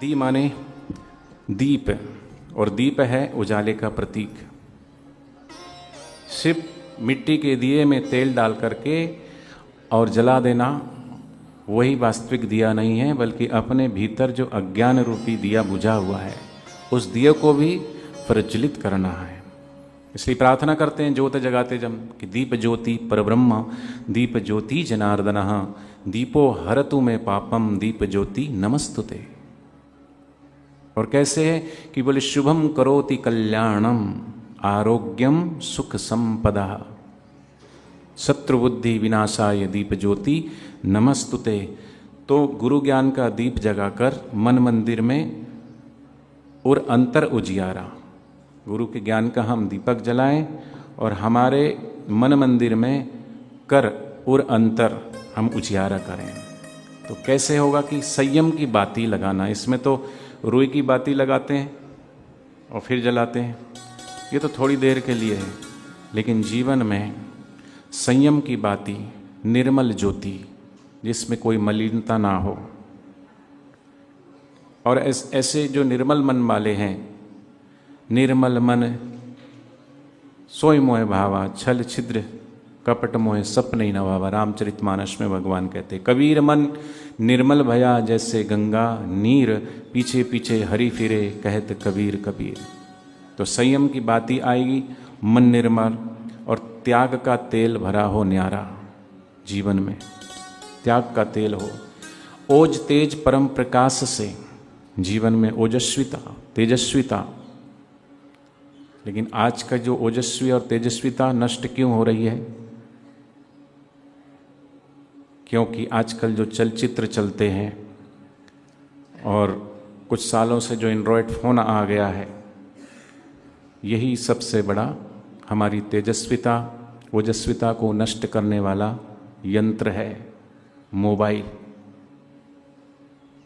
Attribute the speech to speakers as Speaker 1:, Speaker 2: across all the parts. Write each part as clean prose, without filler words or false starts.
Speaker 1: दी माने दीप, और दीप है उजाले का प्रतीक। सिर्फ मिट्टी के दिए में तेल डाल करके और जला देना वही वास्तविक दिया नहीं है, बल्कि अपने भीतर जो अज्ञान रूपी दिया बुझा हुआ है उस दिए को भी प्रज्वलित करना है। इसलिए प्रार्थना करते हैं ज्योत जगाते जम कि दीप ज्योति परब्रह्म दीप ज्योति जनार्दन दीपो हरतु में पापम दीप ज्योति नमस्तुते। और कैसे है कि बोले शुभम करोति कल्याणम आरोग्यम सुख संपदा शत्रुबुद्धि विनाशाय दीप ज्योति नमस्तुते। तो गुरु ज्ञान का दीप जगाकर मन मंदिर में और अंतर उजियारा, गुरु के ज्ञान का हम दीपक जलाएं और हमारे मन मंदिर में कर और अंतर हम उजियारा करें। तो कैसे होगा कि संयम की बाती लगाना, इसमें तो रुई की बाती लगाते हैं और फिर जलाते हैं, ये तो थोड़ी देर के लिए है, लेकिन जीवन में संयम की बाती, निर्मल ज्योति जिसमें कोई मलिनता ना हो। और ऐसे जो निर्मल मन वाले हैं, निर्मल मन सोई मोह भावा छल छिद्र कपट मोह सपने ही नवावा, रामचरितमानस में भगवान कहते कबीर मन निर्मल भया जैसे गंगा नीर पीछे पीछे हरि फिरे कहत कबीर कबीर। तो संयम की बाती आएगी, मन निर्मल और त्याग का तेल भरा हो न्यारा, जीवन में त्याग का तेल हो, ओज तेज परम प्रकाश से जीवन में ओजस्विता तेजस्विता। लेकिन आज का जो ओजस्वी और तेजस्विता नष्ट क्यों हो रही है? क्योंकि आजकल जो चलचित्र चलते हैं और कुछ सालों से जो एंड्रॉयड फ़ोन आ गया है, यही सबसे बड़ा हमारी तेजस्विता ओजस्विता को नष्ट करने वाला यंत्र है। मोबाइल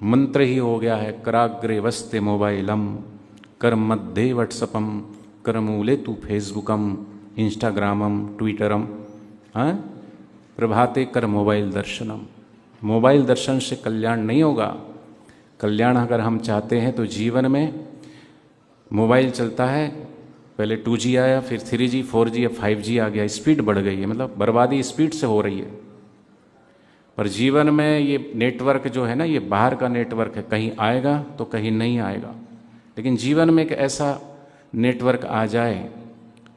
Speaker 1: मंत्र ही हो गया है, कराग्रे वस्ते मोबाइलम कर मध्ये व्हाट्सअपम करमूले तू फेसबुकम इंस्टाग्रामम ट्विटरम प्रभाते कर मोबाइल दर्शनम। मोबाइल दर्शन से कल्याण नहीं होगा। कल्याण अगर हम चाहते हैं तो जीवन में मोबाइल चलता है, पहले 2G आया, फिर 3G 4G या 5G आ गया, स्पीड बढ़ गई है, मतलब बर्बादी स्पीड से हो रही है। पर जीवन में ये नेटवर्क जो है ना, ये बाहर का नेटवर्क है, कहीं आएगा तो कहीं नहीं आएगा। लेकिन जीवन में एक ऐसा नेटवर्क आ जाए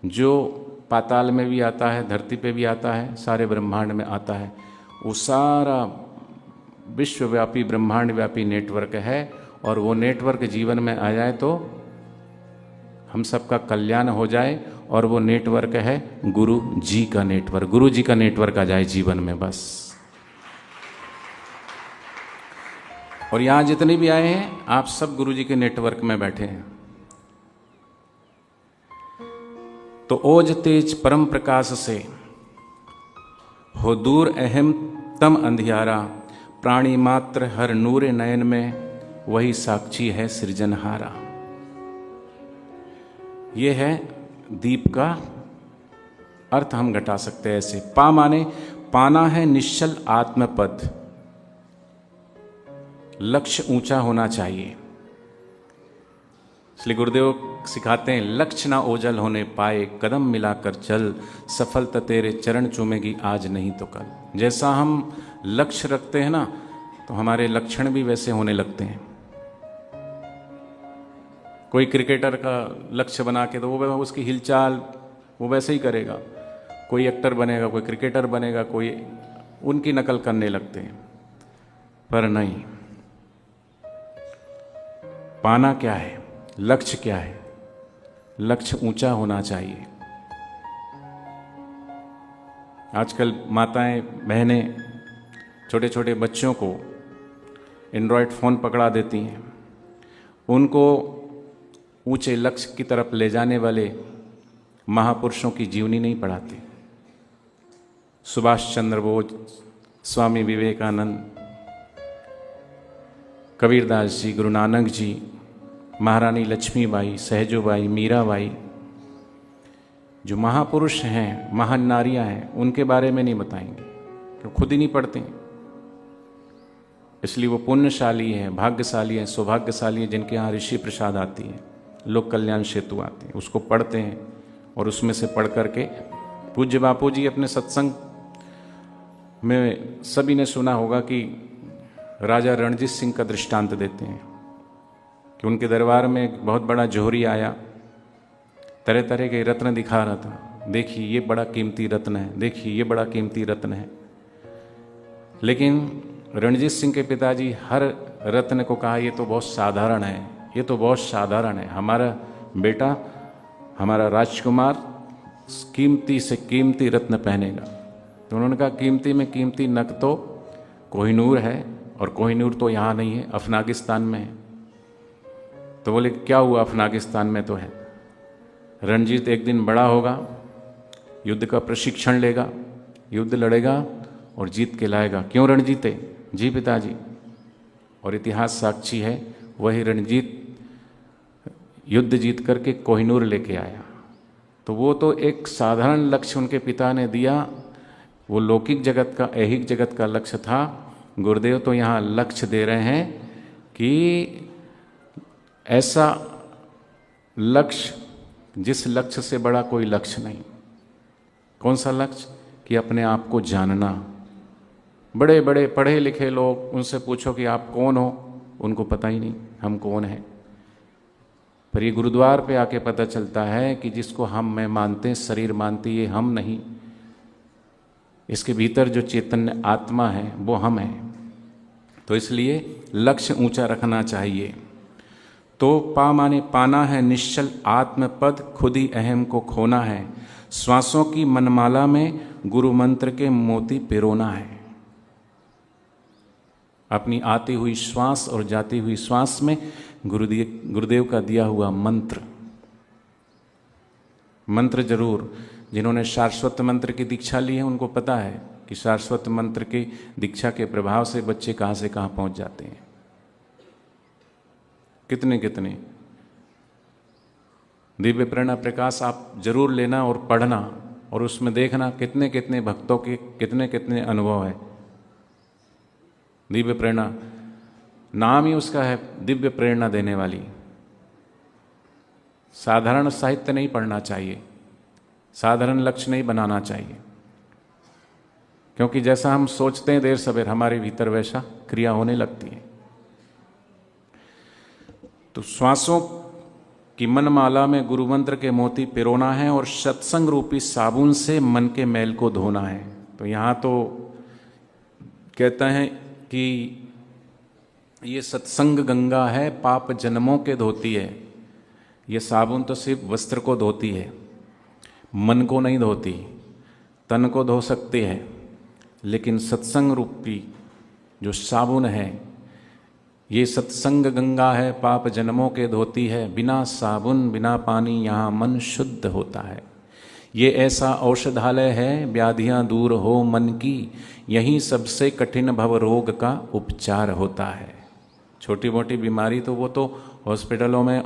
Speaker 1: जो पाताल में भी आता है, धरती पे भी आता है, सारे ब्रह्मांड में आता है, वो सारा विश्वव्यापी ब्रह्मांड व्यापी नेटवर्क है। और वो नेटवर्क जीवन में आ जाए तो हम सबका कल्याण हो जाए। और वो नेटवर्क है गुरु जी का नेटवर्क, गुरु जी का नेटवर्क आ जाए जीवन में बस। और यहाँ जितने भी आए हैं आप सब गुरु जी के नेटवर्क में बैठे हैं। तो ओज तेज परम प्रकाश से हो दूर अहम तम अंधियारा, प्राणी मात्र हर नूर नयन में वही साक्षी है सृजनहारा। ये है दीप का अर्थ, हम घटा सकते हैं ऐसे। पा माने पाना है निश्चल आत्मपद, लक्ष्य ऊंचा होना चाहिए। इसलिए गुरुदेव सिखाते हैं लक्ष्य ना ओझल होने पाए, कदम मिलाकर चल, सफलता तेरे चरण चूमेगी आज नहीं तो कल। जैसा हम लक्ष्य रखते हैं ना, तो हमारे लक्षण भी वैसे होने लगते हैं। कोई क्रिकेटर का लक्ष्य बना के तो वो उसकी हिलचाल वो वैसे ही करेगा। कोई एक्टर बनेगा, कोई क्रिकेटर बनेगा, कोई उनकी नकल करने लगते हैं। पर नहीं, पाना क्या है, लक्ष्य क्या है? लक्ष्य ऊंचा होना चाहिए। आजकल माताएं बहनें छोटे छोटे बच्चों को एंड्रॉयड फ़ोन पकड़ा देती हैं। उनको ऊंचे लक्ष्य की तरफ ले जाने वाले महापुरुषों की जीवनी नहीं पढ़ाते। सुभाष चंद्र बोस, स्वामी विवेकानंद, कबीरदास जी, गुरु नानक जी, महारानी लक्ष्मीबाई, सहजोबाई, मीराबाई, जो महापुरुष हैं, महान नारियां हैं, उनके बारे में नहीं बताएंगे, क्योंकि खुद ही नहीं पढ़ते। इसलिए वो पुण्यशाली है, भाग्यशाली है, सौभाग्यशाली है जिनके यहाँ ऋषि प्रसाद आती है, लोक कल्याण सेतु आती है, उसको पढ़ते हैं और उसमें से पढ़ करके पूज्य बापू जी अपने सत्संग में सभी ने सुना होगा कि राजा रणजीत सिंह का दृष्टांत देते हैं कि उनके दरबार में एक बहुत बड़ा जोहरी आया, तरह तरह के रत्न दिखा रहा था, देखिए ये बड़ा कीमती रत्न है, देखिए ये बड़ा कीमती रत्न है। लेकिन रणजीत सिंह के पिताजी हर रत्न को कहा ये तो बहुत साधारण है, ये तो बहुत साधारण है, हमारा बेटा, हमारा राजकुमार कीमती से कीमती रत्न पहनेगा। तो उन्होंने कहा कीमती में कीमती नग तो कोहिनूर है, और कोहिनूर तो यहाँ नहीं है, अफगानिस्तान में है। तो बोले क्या हुआ, अफगानिस्तान में तो है। रणजीत एक दिन बड़ा होगा, युद्ध का प्रशिक्षण लेगा, युद्ध लड़ेगा और जीत के लाएगा। क्यों रणजीते? जी पिताजी। और इतिहास साक्षी है, वही रणजीत युद्ध जीत करके कोहिनूर लेके आया। तो वो तो एक साधारण लक्ष्य उनके पिता ने दिया, वो लौकिक जगत का, ऐहिक जगत का लक्ष्य था। गुरुदेव तो यहाँ लक्ष्य दे रहे हैं कि ऐसा लक्ष्य जिस लक्ष्य से बड़ा कोई लक्ष्य नहीं। कौन सा लक्ष्य? कि अपने आप को जानना। बड़े बड़े पढ़े लिखे लोग, उनसे पूछो कि आप कौन हो, उनको पता ही नहीं हम कौन हैं। पर ये गुरुद्वार पे आके पता चलता है कि जिसको हम मैं मानते हैं, शरीर मानते, ये हम नहीं, इसके भीतर जो चैतन्य आत्मा है वो हम हैं। तो इसलिए लक्ष्य ऊंचा रखना चाहिए। तो पा माने पाना है निश्चल आत्मपद, खुद ही अहम को खोना है। श्वासों की मनमाला में गुरु मंत्र के मोती पिरोना है। अपनी आती हुई श्वास और जाती हुई श्वास में गुरुदेव का दिया हुआ मंत्र जरूर, जिन्होंने शाश्वत मंत्र की दीक्षा ली है उनको पता है कि शाश्वत मंत्र की दीक्षा के प्रभाव से बच्चे कहाँ से कहाँ पहुँच जाते हैं। कितने कितने दिव्य प्रेरणा प्रकाश आप जरूर लेना और पढ़ना, और उसमें देखना कितने कितने भक्तों के कितने कितने अनुभव है। दिव्य प्रेरणा नाम ही उसका है, दिव्य प्रेरणा देने वाली। साधारण साहित्य नहीं पढ़ना चाहिए, साधारण लक्ष्य नहीं बनाना चाहिए, क्योंकि जैसा हम सोचते हैं देर सवेर हमारे भीतर वैसा क्रिया होने लगती है। तो श्वासों की मनमाला में गुरु मंत्र के मोती पिरोना है और सत्संग रूपी साबुन से मन के मैल को धोना है। तो यहाँ तो कहते हैं कि ये सत्संग गंगा है, पाप जन्मों के धोती है। ये साबुन तो सिर्फ वस्त्र को धोती है, मन को नहीं धोती। तन को धो सकती है, लेकिन सत्संग रूपी जो साबुन है, ये सत्संग गंगा है, पाप जन्मों के धोती है। बिना साबुन बिना पानी यहाँ मन शुद्ध होता है। ये ऐसा औषधालय है, व्याधियाँ दूर हो मन की, यहीं सबसे कठिन भव रोग का उपचार होता है। छोटी मोटी बीमारी तो वो तो हॉस्पिटलों में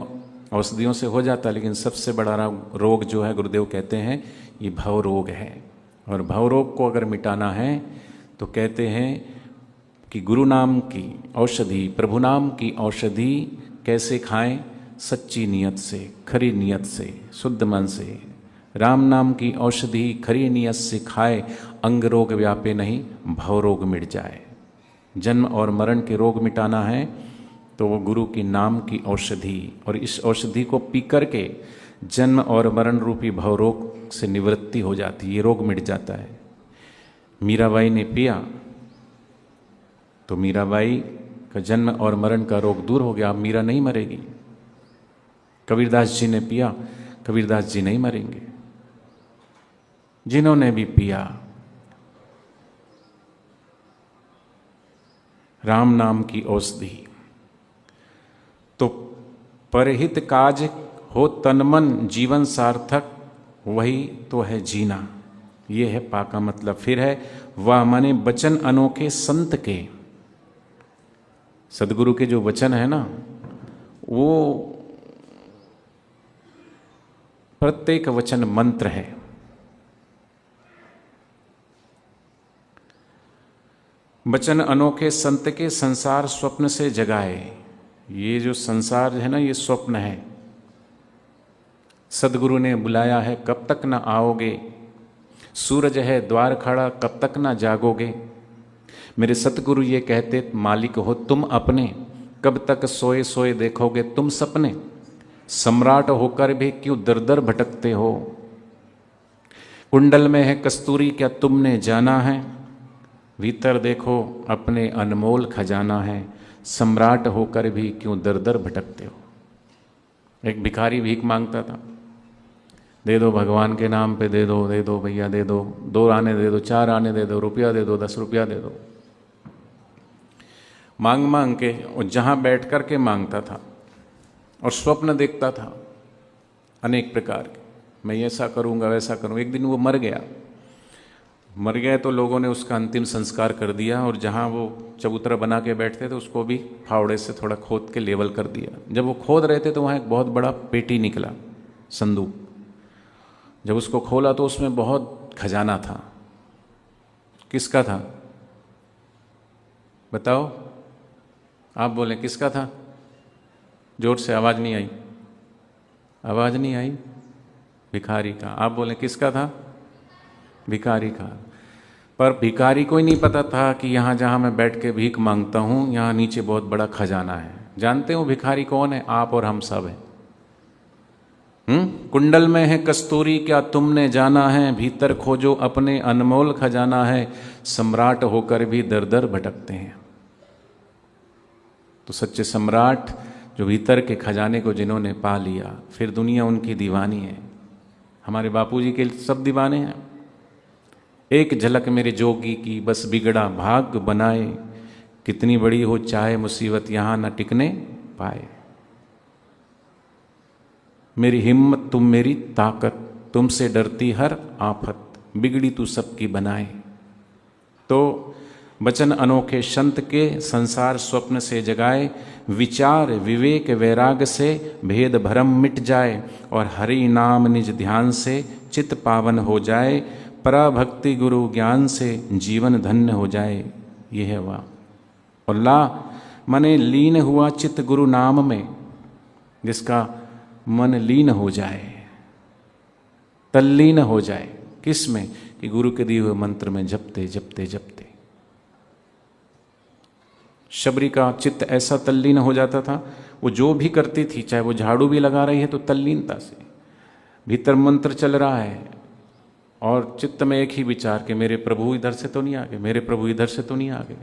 Speaker 1: औषधियों से हो जाता है, लेकिन सबसे बड़ा रोग जो है गुरुदेव कहते हैं ये भव रोग है। और भव रोग को अगर मिटाना है तो कहते हैं कि गुरु नाम की औषधि, प्रभु नाम की औषधि कैसे खाएं? सच्ची नियत से, खरी नियत से, शुद्ध मन से। राम नाम की औषधि खरी नियत से खाए, अंग रोग व्यापे नहीं, भव रोग मिट जाए। जन्म और मरण के रोग मिटाना है तो वो गुरु की नाम की औषधि, और इस औषधि को पी करके जन्म और मरण रूपी भव रोग से निवृत्ति हो जाती है, ये रोग मिट जाता है। मीराबाई ने पिया तो मीराबाई का जन्म और मरण का रोग दूर हो गया, अब मीरा नहीं मरेगी। कबीरदास जी ने पिया, कबीरदास जी नहीं मरेंगे। जिन्होंने भी पिया राम नाम की औषधि, तो परहित काज हो तन मन, जीवन सार्थक वही तो है जीना। ये है पा का मतलब। फिर है वह माने वचन अनोखे संत के। सदगुरु के जो वचन है ना, वो प्रत्येक वचन मंत्र है। बचन अनोखे संत के संसार स्वप्न से जगाए। ये जो संसार है ना, ये स्वप्न है। सदगुरु ने बुलाया है, कब तक ना आओगे। सूरज है द्वार खड़ा, कब तक ना जागोगे। मेरे सतगुरु ये कहते, मालिक हो तुम अपने, कब तक सोए सोए देखोगे तुम सपने। सम्राट होकर भी क्यों दर दर भटकते हो। कुंडल में है कस्तूरी, क्या तुमने जाना है। भीतर देखो अपने अनमोल खजाना है। सम्राट होकर भी क्यों दर दर भटकते हो। एक भिखारी भीख मांगता था, दे दो भगवान के नाम पे, दे दो भैया, दे दो, 2 आने दे दो, 4 आने दे दो, रुपया दे दो, 10 रुपया दे दो। मांग मांग के, और जहाँ बैठ कर के मांगता था और स्वप्न देखता था अनेक प्रकार के, मैं ऐसा करूँगा वैसा करूँगा। एक दिन वो मर गया तो लोगों ने उसका अंतिम संस्कार कर दिया, और जहाँ वो चबूतरा बना के बैठते थे उसको भी फावड़े से थोड़ा खोद के लेवल कर दिया। जब वो खोद रहे थे तो वहाँ एक बहुत बड़ा पेटी निकला, संदूक। जब उसको खोला तो उसमें बहुत खजाना था। किसका था बताओ, आप बोले किसका था। जोर से, आवाज़ नहीं आई, आवाज़ नहीं आई। भिखारी का। आप बोले किसका था, भिखारी का। पर भिखारी को ही नहीं पता था कि यहाँ जहाँ मैं बैठ के भीख मांगता हूँ, यहाँ नीचे बहुत बड़ा खजाना है। जानते हो भिखारी कौन है, आप और हम सब हैं। कुंडल में है कस्तूरी, क्या तुमने जाना है। भीतर खोजो अपने अनमोल खजाना है। सम्राट होकर भी दर दर भटकते हैं। तो सच्चे सम्राट जो भीतर के खजाने को जिन्होंने पा लिया, फिर दुनिया उनकी दीवानी है। हमारे बापूजी के सब दीवाने हैं। एक झलक मेरे जोगी की, बस बिगड़ा भाग बनाए। कितनी बड़ी हो चाहे मुसीबत, यहाँ न टिकने पाए। मेरी हिम्मत तुम मेरी ताकत, तुमसे डरती हर आफत। बिगड़ी तू सबकी बनाए। तो बचन अनोखे संत के संसार स्वप्न से जगाए। विचार विवेक वैराग से भेद भरम मिट जाए। और हरि नाम निज ध्यान से चित्त पावन हो जाए। पराभक्ति गुरु ज्ञान से जीवन धन्य हो जाए। ये है वाह। और ला मने लीन हुआ चित्त गुरु नाम में, जिसका मन लीन हो जाए, तल्लीन हो जाए। किस में, कि गुरु के दिए हुए मंत्र में जपते जपते जपते। शबरी का चित्त ऐसा तल्लीन हो जाता था, वो जो भी करती थी, चाहे वो झाड़ू भी लगा रही है तो तल्लीनता से, भीतर मंत्र चल रहा है और चित्त में एक ही विचार कि मेरे प्रभु इधर से तो नहीं आ गए, मेरे प्रभु इधर से तो नहीं आ गए।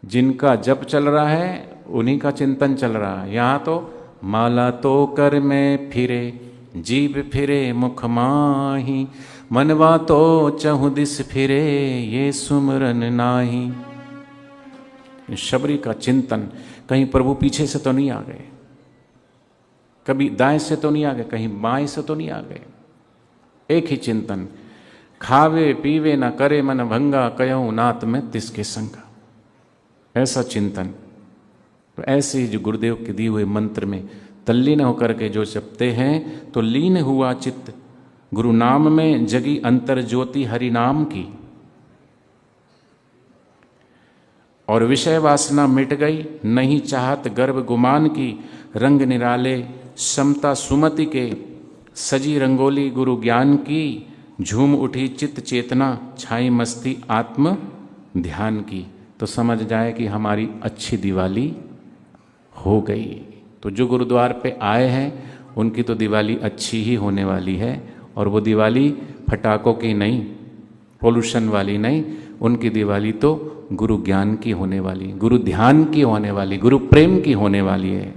Speaker 1: जिनका जप चल रहा है उन्हीं का चिंतन चल रहा है। यहाँ तो माला तो कर में फिरे, जीभ फिरे मुख माही। मनवा तो चहु दिस फिरे, ये सुमरन नाही। शबरी का चिंतन, कहीं प्रभु पीछे से तो नहीं आ गए, कभी दाएं से तो नहीं आ गए, कहीं बाएं से तो नहीं आ गए। एक ही चिंतन, खावे पीवे न करे मन भंगा, कयऊ नात में तिसके संगा। ऐसा चिंतन। तो ऐसे ही जो गुरुदेव के दिए हुए मंत्र में तल्लीन होकर के जो जपते हैं, तो लीन हुआ चित्त गुरु नाम में, जगी अंतर ज्योति हरि नाम की। और विषय वासना मिट गई, नहीं चाहत गर्भ गुमान की। रंग निराले समता सुमति के, सजी रंगोली गुरु ज्ञान की। झूम उठी चित्त चेतना, छाई मस्ती आत्म ध्यान की। तो समझ जाए कि हमारी अच्छी दिवाली हो गई। तो जो गुरुद्वार पे आए हैं उनकी तो दिवाली अच्छी ही होने वाली है। और वो दिवाली फटाकों की नहीं, पोल्यूशन वाली नहीं, उनकी दिवाली तो गुरु ज्ञान की होने वाली, गुरु ध्यान की होने वाली, गुरु प्रेम की होने वाली है।